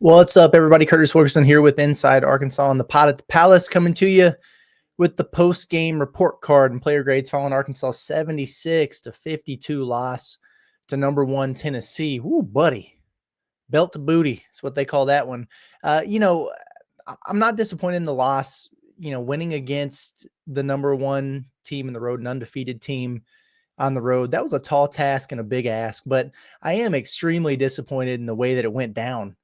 What's up, everybody? Curtis Wilkerson here with Inside Arkansas on the Pot at the Palace, coming to you with the post-game report card and player grades following Arkansas 76-52 loss to number one Tennessee. Ooh, buddy. Belt to booty is what they call that one. I'm not disappointed in the loss. Winning against the number one team in the road, an undefeated team on the road, that was a tall task and a big ask, but I am extremely disappointed in the way that it went down.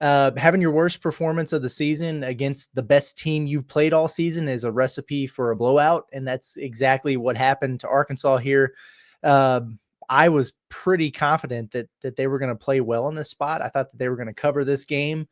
Having your worst performance of the season against the best team you've played all season is a recipe for a blowout, and that's exactly what happened to Arkansas here. I was pretty confident that they were going to play well in this spot. I thought that they were going to cover this game.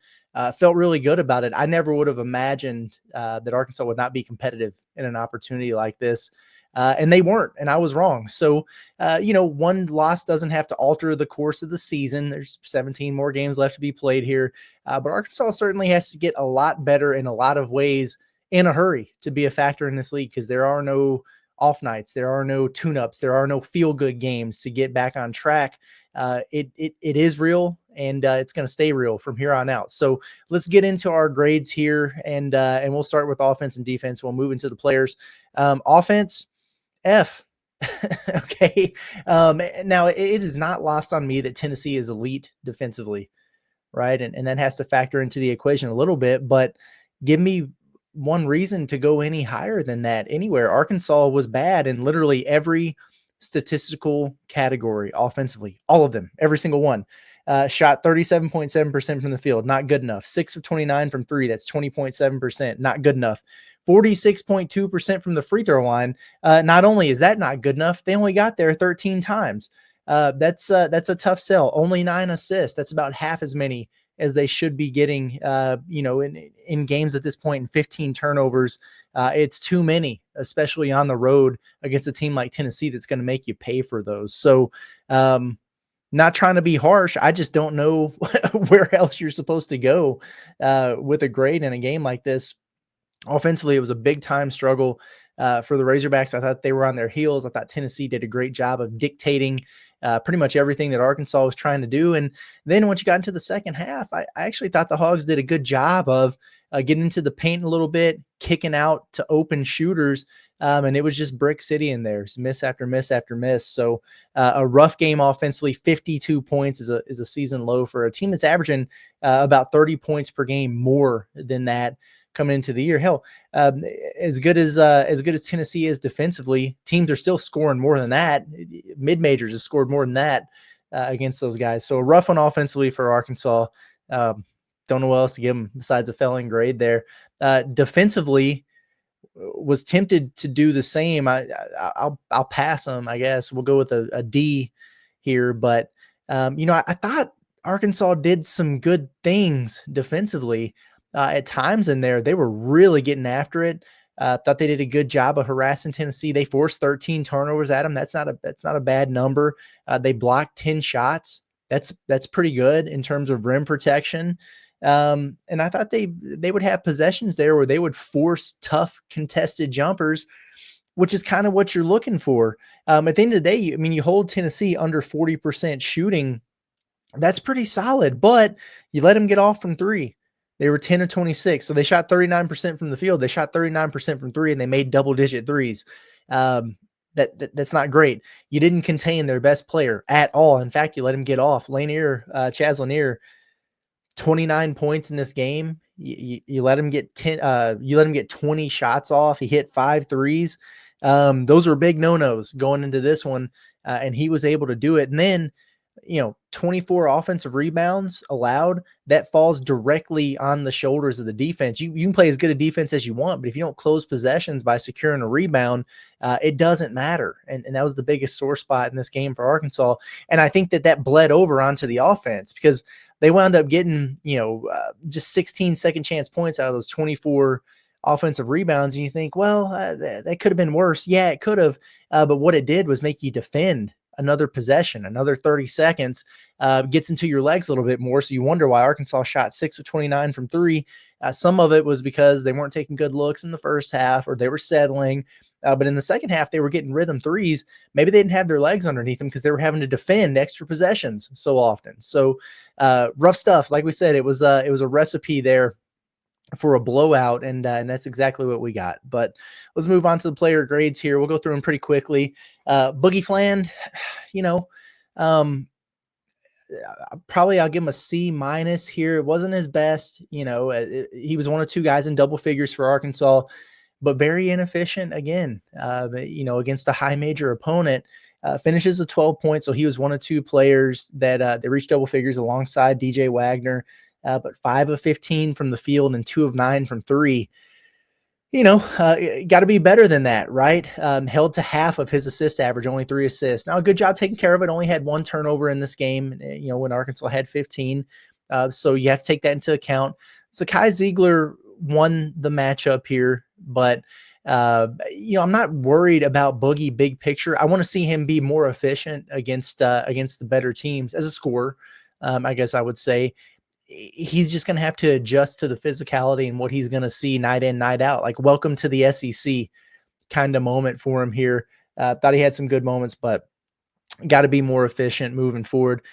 Felt really good about it. I never would have imagined that Arkansas would not be competitive in an opportunity like this. And they weren't, and I was wrong. So, one loss doesn't have to alter the course of the season. There's 17 more games left to be played here. But Arkansas certainly has to get a lot better in a lot of ways in a hurry to be a factor in this league, because there are no off nights. There are no tune-ups. There are no feel-good games to get back on track. It is real, and it's going to stay real from here on out. So let's get into our grades here, and we'll start with offense and defense. We'll move into the players. Offense, F. Okay. Now it is not lost on me that Tennessee is elite defensively, right? And that has to factor into the equation a little bit, but give me one reason to go any higher than that anywhere. Arkansas was bad in literally every statistical category offensively, all of them, every single one. Shot 37.7% from the field, not good enough. 6 of 29 from three, that's 20.7%, not good enough. 46.2% from the free throw line. Not only is that not good enough, they only got there 13 times. That's a tough sell. Only 9 assists. That's about half as many as they should be getting, in games at this point, and 15 turnovers. It's too many, especially on the road against a team like Tennessee that's going to make you pay for those. So, not trying to be harsh, I just don't know where else you're supposed to go with a grade in a game like this. Offensively, it was a big-time struggle for the Razorbacks. I thought they were on their heels. I thought Tennessee did a great job of dictating pretty much everything that Arkansas was trying to do. And then once you got into the second half, I actually thought the Hogs did a good job of getting into the paint a little bit, kicking out to open shooters, and it was just brick city in there. Miss after miss after miss. So a rough game offensively. 52 points is a season low for a team that's averaging about 30 points per game more than that coming into the year. Hell, as good as Tennessee is defensively, teams are still scoring more than that. Mid-majors have scored more than that against those guys. So a rough one offensively for Arkansas. Don't know what else to give them besides a failing grade there. Defensively, was tempted to do the same. I'll pass them, I guess. We'll go with a D here. But I thought Arkansas did some good things defensively. At times in there, they were really getting after it. Thought they did a good job of harassing Tennessee. They forced 13 turnovers at them. That's not a bad number. They blocked 10 shots. That's pretty good in terms of rim protection. And I thought they would have possessions there where they would force tough contested jumpers, which is kind of what you're looking for. At the end of the day, you hold Tennessee under 40% shooting. That's pretty solid, but you let them get off from three. They were 10 of 26, so they shot 39% from the field. They shot 39% from three, and they made double-digit threes. That's not great. You didn't contain their best player at all. In fact, you let him get off. Chaz Lanier, 29 points in this game. You let him get 10. You let him get 20 shots off. He hit 5 threes. Those were big no-nos going into this one, and he was able to do it. And then, 24 offensive rebounds allowed. That falls directly on the shoulders of the defense. You can play as good a defense as you want, but if you don't close possessions by securing a rebound, it doesn't matter. And that was the biggest sore spot in this game for Arkansas. And I think that bled over onto the offense, because they wound up getting, just 16 second chance points out of those 24 offensive rebounds. And you think, well, that could have been worse. Yeah, it could have. But what it did was make you defend another possession, another 30 seconds, gets into your legs a little bit more. So you wonder why Arkansas shot 6 of 29 from three. Some of it was because they weren't taking good looks in the first half, or they were settling. But in the second half, they were getting rhythm threes. Maybe they didn't have their legs underneath them because they were having to defend extra possessions so often. So rough stuff. Like we said, it was a recipe there for a blowout, and that's exactly what we got. But let's move on to the player grades here. We'll go through them pretty quickly. Boogie Fland, probably I'll give him a C minus here. It wasn't his best. He was one of two guys in double figures for Arkansas, but very inefficient again, against a high major opponent. Finishes with 12 points. So he was one of two players that reached double figures alongside DJ Wagner, but 5 of 15 from the field and 2 of 9 from three. Got to be better than that, right? Held to half of his assist average, only 3 assists. Now, a good job taking care of it. Only had 1 turnover in this game, when Arkansas had 15. So you have to take that into account. Zakai Ziegler won the matchup here, but I'm not worried about Boogie big picture. I want to see him be more efficient against the better teams as a scorer. I guess I would say he's just going to have to adjust to the physicality and what he's going to see night in, night out. Like, welcome to the SEC kind of moment for him here. Thought he had some good moments, but got to be more efficient moving forward.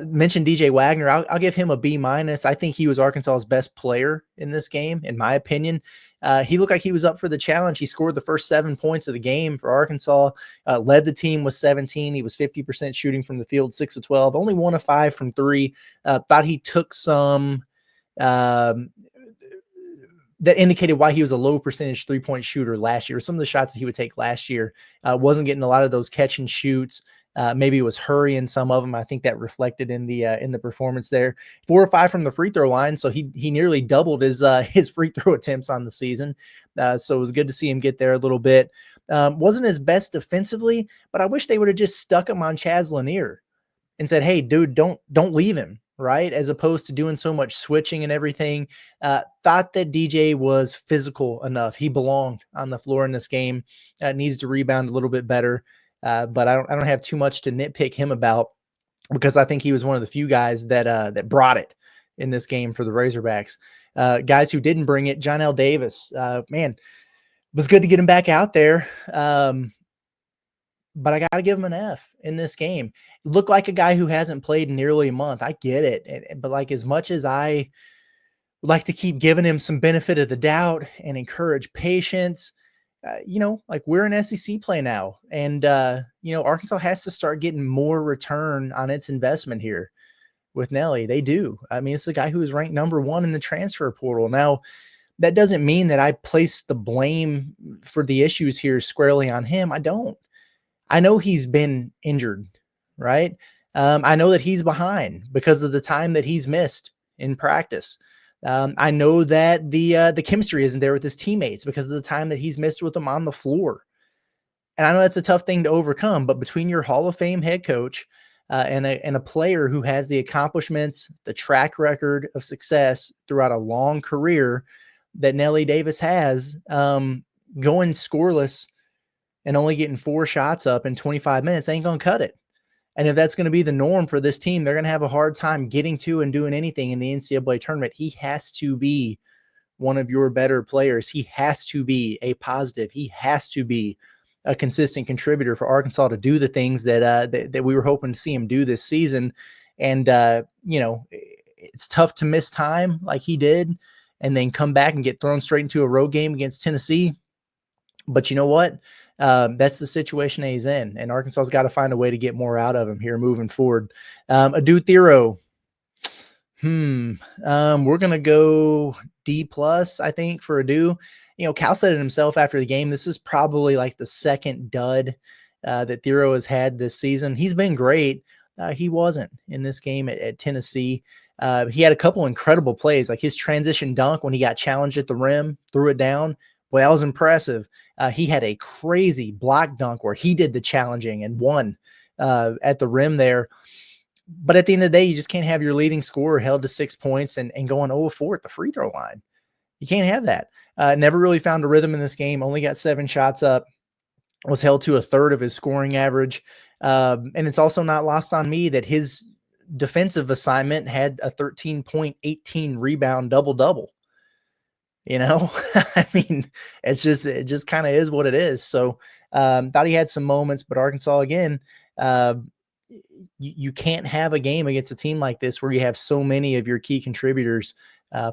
Mentioned DJ Wagner. I'll give him a B minus. I think he was Arkansas's best player in this game, in my opinion. He looked like he was up for the challenge. He scored the first 7 points of the game for Arkansas, led the team with 17. He was 50% shooting from the field, 6 of 12, only 1 of 5 from three. Thought he took some that indicated why he was a low percentage 3-point shooter last year. Some of the shots that he would take last year wasn't getting a lot of those catch and shoots. Maybe it was hurrying some of them. I think that reflected in the performance there. 4 or 5 from the free throw line, so he nearly doubled his free throw attempts on the season. So it was good to see him get there a little bit. Wasn't his best defensively, but I wish they would have just stuck him on Chaz Lanier and said, "Hey, dude, don't leave him." Right, as opposed to doing so much switching and everything. Thought that DJ was physical enough. He belonged on the floor in this game. Needs to rebound a little bit better. But I don't have too much to nitpick him about, because I think he was one of the few guys that brought it in this game for the Razorbacks. Guys who didn't bring it, John L. Davis, man, was good to get him back out there. But I got to give him an F in this game. Looked like a guy who hasn't played in nearly a month. I get it. But like, as much as I would like to keep giving him some benefit of the doubt and encourage patience, like, we're in SEC play now, and Arkansas has to start getting more return on its investment here with Nelly. They do. I mean, it's a guy who is ranked number 1 in the transfer portal. Now, that doesn't mean that I place the blame for the issues here squarely on him. I don't. I know he's been injured, right? I know that he's behind because of the time that he's missed in practice. I know that the chemistry isn't there with his teammates because of the time that he's missed with them on the floor. And I know that's a tough thing to overcome, but between your Hall of Fame head coach and a player who has the accomplishments, the track record of success throughout a long career that Nelly Davis has, going scoreless and only getting 4 shots up in 25 minutes ain't going to cut it. And if that's going to be the norm for this team, they're going to have a hard time getting to and doing anything in the NCAA tournament. He has to be one of your better players. He has to be a positive. He has to be a consistent contributor for Arkansas to do the things that we were hoping to see him do this season. And, it's tough to miss time like he did and then come back and get thrown straight into a road game against Tennessee. But you know what? That's the situation that he's in, and Arkansas's got to find a way to get more out of him here moving forward. Adu Thero. We're going to go D+, I think, for Adu. Cal said it himself after the game. This is probably like the second dud that Thero has had this season. He's been great. He wasn't in this game at Tennessee. He had a couple incredible plays, like his transition dunk when he got challenged at the rim, threw it down. Boy, that was impressive. He had a crazy block dunk where he did the challenging and won at the rim there. But at the end of the day, you just can't have your leading scorer held to 6 points and going 0-4 at the free throw line. You can't have that. Never really found a rhythm in this game. Only got 7 shots up. Was held to a third of his scoring average. And it's also not lost on me that his defensive assignment had a 13.18 rebound double-double. I mean, it just kind of is what it is. So, thought he had some moments, but Arkansas again, uh, you can't have a game against a team like this where you have so many of your key contributors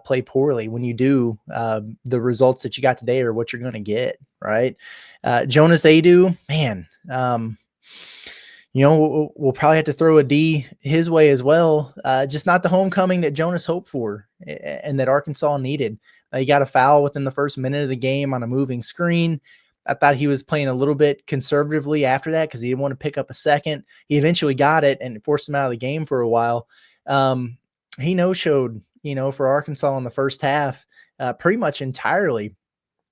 play poorly. When you do, the results that you got today are what you're going to get, right? Jonas Adu, man, we'll probably have to throw a D his way as well. Just not the homecoming that Jonas hoped for and that Arkansas needed. He got a foul within the first minute of the game on a moving screen. I thought he was playing a little bit conservatively after that because he didn't want to pick up a second. He eventually got it and forced him out of the game for a while. He no-showed, for Arkansas in the first half pretty much entirely.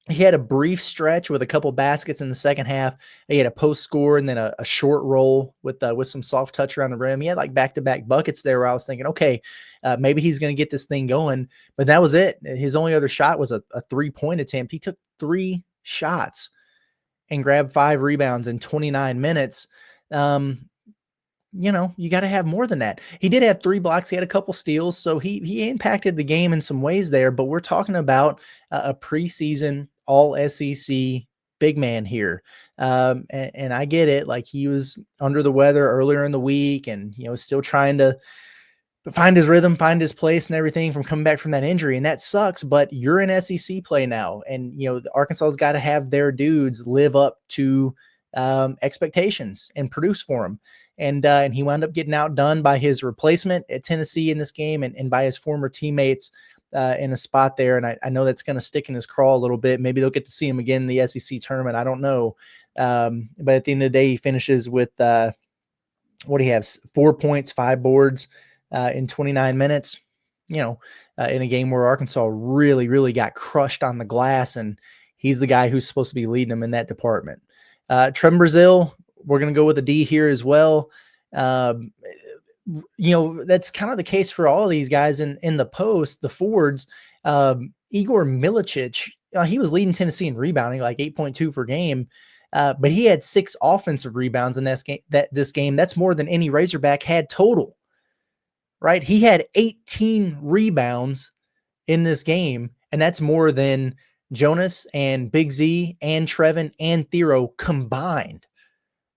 He had a brief stretch with a couple baskets in the second half. He had a post score and then a short roll with some soft touch around the rim. He had like back-to-back buckets there where I was thinking, okay, maybe he's going to get this thing going. But that was it. His only other shot was a 3-point attempt. He took 3 shots and grabbed 5 rebounds in 29 minutes. You got to have more than that. He did have 3 blocks. He had a couple steals. So he impacted the game in some ways there, but we're talking about a preseason all SEC big man here. And I get it. Like he was under the weather earlier in the week and, still trying to find his rhythm, find his place and everything from coming back from that injury. And that sucks, but you're in SEC play now. And, Arkansas's got to have their dudes live up to expectations and produce for him. And he wound up getting outdone by his replacement at Tennessee in this game and by his former teammates in a spot there. And I know that's going to stick in his craw a little bit. Maybe they'll get to see him again in the SEC tournament. I don't know. But at the end of the day, he finishes with what he has, 4 points, 5 boards in 29 minutes, in a game where Arkansas really, really got crushed on the glass. And he's the guy who's supposed to be leading them in that department. Trevin Brazile, we're going to go with a D here as well. That's kind of the case for all of these guys in the post, the forwards. Igor Milicic, he was leading Tennessee in rebounding, like 8.2 per game. But he had 6 offensive rebounds in this game. That's more than any Razorback had total, right? He had 18 rebounds in this game, and that's more than Jonas and Big Z and Trevin and Thero combined.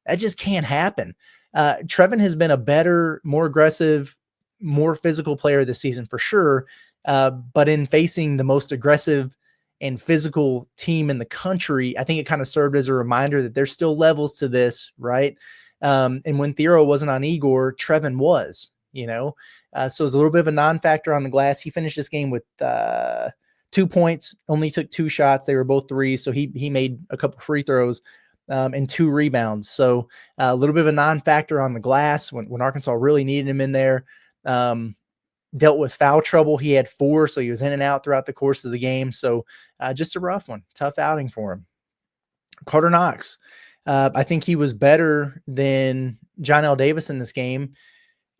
That just can't happen. Trevin has been a better, more aggressive, more physical player this season for sure. But in facing the most aggressive and physical team in the country, I think it kind of served as a reminder that there's still levels to this, right? And when Thero wasn't on Igor, Trevin was, so it was a little bit of a non-factor on the glass. He finished this game with 2 points, only took 2 shots. They were both threes. So he made a couple free throws. And 2 rebounds. So a little bit of a non-factor on the glass when Arkansas really needed him in there. Dealt with foul trouble. He had 4, so he was in and out throughout the course of the game. So just a rough one. Tough outing for him. Carter Knox. I think he was better than John L. Davis in this game.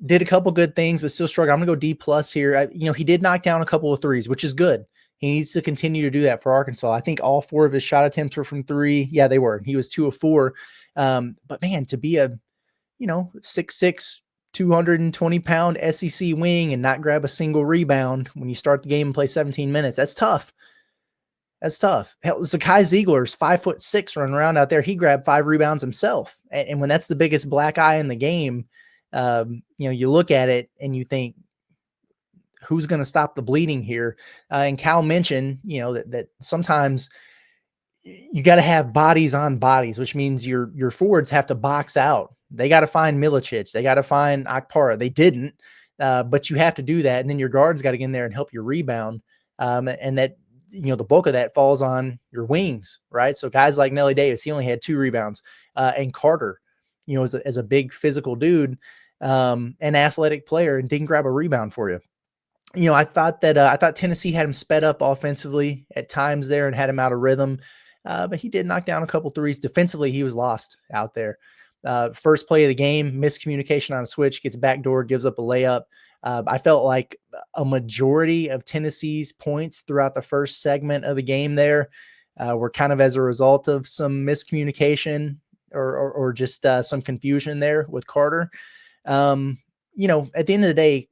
Did a couple good things, but still struggled. I'm going to go D+ here. He did knock down a couple of threes, which is good. He needs to continue to do that for Arkansas. I think all 4 of his shot attempts were from 3. Yeah, they were. He was 2 of 4. But man, to be a, 6'6", 220-pound SEC wing and not grab a single rebound when you start the game and play 17 minutes, that's tough. That's tough. Hell, Zakai Ziegler's 5'6" running around out there. He grabbed 5 rebounds himself. And when that's the biggest black eye in the game, you look at it and you think, who's going to stop the bleeding here? And Cal mentioned, that sometimes you got to have bodies on bodies, which means your forwards have to box out. They got to find Milicic. They got to find Akpara. They didn't, but you have to do that. And then your guards got to get in there and help you rebound. And that, the bulk of that falls on your wings, right? So guys like Nelly Davis, he only had 2 rebounds. And Carter, as a big physical dude, an athletic player, and didn't grab a rebound for you. I thought Tennessee had him sped up offensively at times there and had him out of rhythm. But he did knock down a couple threes. Defensively, he was lost out there. First play of the game, miscommunication on a switch, gets backdoor, gives up a layup. I felt like a majority of Tennessee's points throughout the first segment of the game there were kind of as a result of some miscommunication or just some confusion there with Carter. At the end of the day,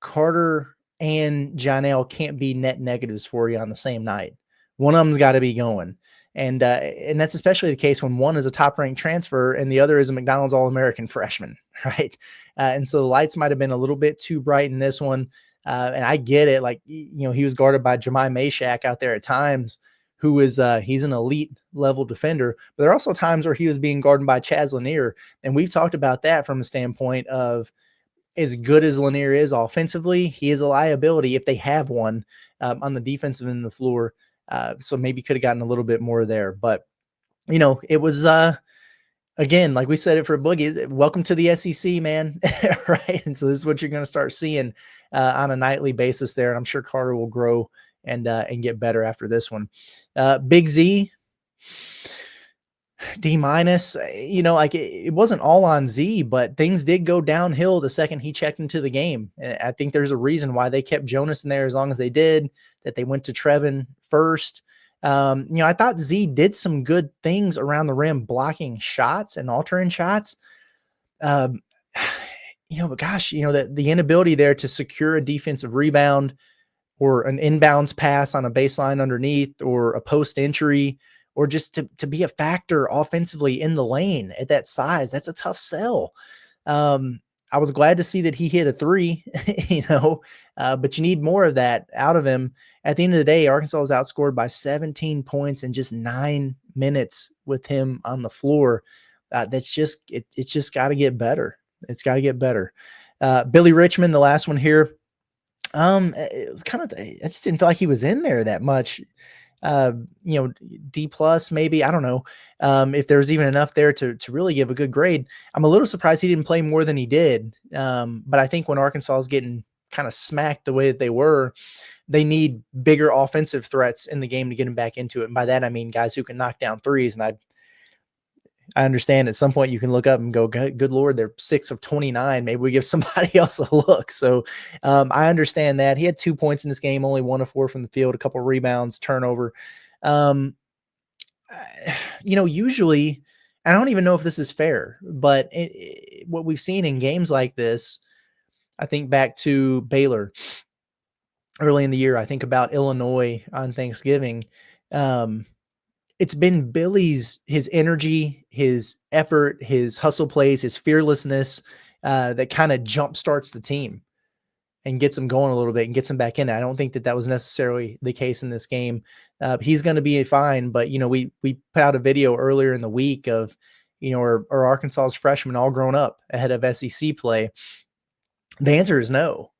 Carter and Jonell can't be net negatives for you on the same night. One of them's got to be going. And that's especially the case when one is a top-ranked transfer and the other is a McDonald's All-American freshman, right? And so the lights might have been a little bit too bright in this one. And I get it. Like, he was guarded by Jemai Mashak out there at times, who is he's an elite level defender. But there are also times where he was being guarded by Chaz Lanier. And we've talked about that from a standpoint of, as good as Lanier is offensively, he is a liability if they have one on the defensive end of the floor. So maybe could have gotten a little bit more there. But, it was, again, like we said it for Boogie, welcome to the SEC, man. Right. And so this is what you're going to start seeing on a nightly basis there. And I'm sure Carter will grow and get better after this one. Big Z, D-, like it wasn't all on Z, but things did go downhill the second he checked into the game. And I think there's a reason why they kept Jonas in there as long as they did, that they went to Trevin first. I thought Z did some good things around the rim, blocking shots and altering shots. But gosh, the inability there to secure a defensive rebound or an inbounds pass on a baseline underneath or a post entry, or just to be a factor offensively in the lane at that size, that's a tough sell. I was glad to see that he hit a three, but you need more of that out of him. At the end of the day, Arkansas was outscored by 17 points in just 9 minutes with him on the floor. It's just got to get better. It's got to get better. Billy Richmond, the last one here. It was kind of, I just didn't feel like he was in there that much. D+ maybe, I don't know if there's even enough there to really give a good grade. I'm a little surprised he didn't play more than he did. But I think when Arkansas is getting kind of smacked the way that they were, they need bigger offensive threats in the game to get him back into it. And by that, I mean guys who can knock down threes. And I understand at some point you can look up and go, good Lord, they're 6 of 29. Maybe we give somebody else a look. So I understand that. He had 2 points in this game, only 1 of 4 from the field, a couple of rebounds, turnover. Usually, I don't even know if this is fair, but what we've seen in games like this, I think back to Baylor early in the year. I think about Illinois on Thanksgiving. It's been Billy's, his energy, his effort, his hustle plays, his fearlessness that kind of jump starts the team and gets them going a little bit and gets them back in. I don't think that was necessarily the case in this game. He's going to be fine, but we put out a video earlier in the week of are Arkansas's freshmen all grown up ahead of SEC play? The answer is no.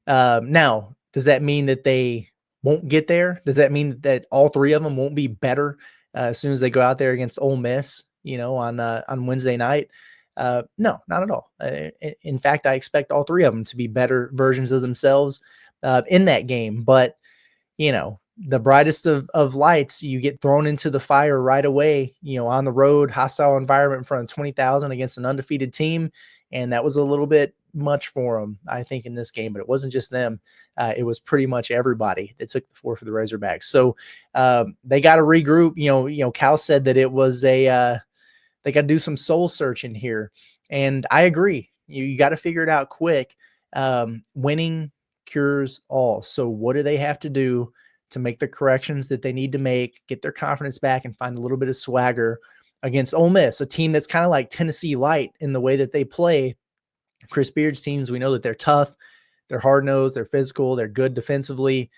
Now, does that mean that they won't get there? Does that mean that all 3 of them won't be better as soon as they go out there against Ole Miss, on Wednesday night? No, not at all. In fact, I expect all 3 of them to be better versions of themselves in that game. But, the brightest of lights, you get thrown into the fire right away, on the road, hostile environment in front of 20,000 against an undefeated team. And that was a little bit much for them, I think, in this game. But it wasn't just them. It was pretty much everybody that took the floor for the Razorbacks. So they got to regroup. Cal said that it was they got to do some soul searching here. And I agree. You got to figure it out quick. Winning cures all. So what do they have to do to make the corrections that they need to make, get their confidence back, and find a little bit of swagger against Ole Miss, a team that's kind of like Tennessee light in the way that they play? Chris Beard's teams, we know that they're tough, they're hard-nosed, they're physical, they're good defensively,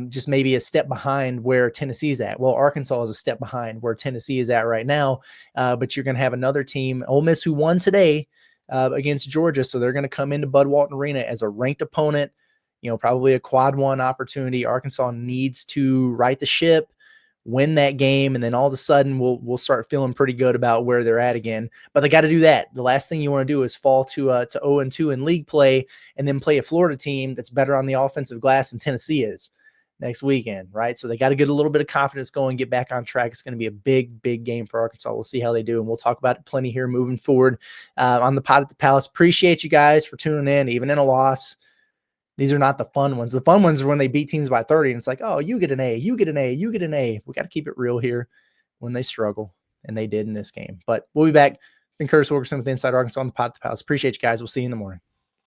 just maybe a step behind where Tennessee's at. Well, Arkansas is a step behind where Tennessee is at right now, but you're going to have another team, Ole Miss, who won today against Georgia, so they're going to come into Bud Walton Arena as a ranked opponent, probably a quad 1 opportunity. Arkansas needs to right the ship, win that game, and then all of a sudden we'll start feeling pretty good about where they're at again. But they got to do that. The last thing you want to do is fall to 0-2 in league play and then play a Florida team that's better on the offensive glass than Tennessee is next weekend, right? So they got to get a little bit of confidence going, get back on track. It's going to be a big, big game for Arkansas. We'll see how they do, and we'll talk about it plenty here moving forward on the Pod at the Palace. Appreciate you guys for tuning in, even in a loss. These are not the fun ones. The fun ones are when they beat teams by 30, and it's like, oh, you get an A, you get an A, you get an A. We got to keep it real here when they struggle, and they did in this game. But we'll be back. Been Curtis Wilkerson with Inside Arkansas on the Pod at the Palace. Appreciate you guys. We'll see you in the morning.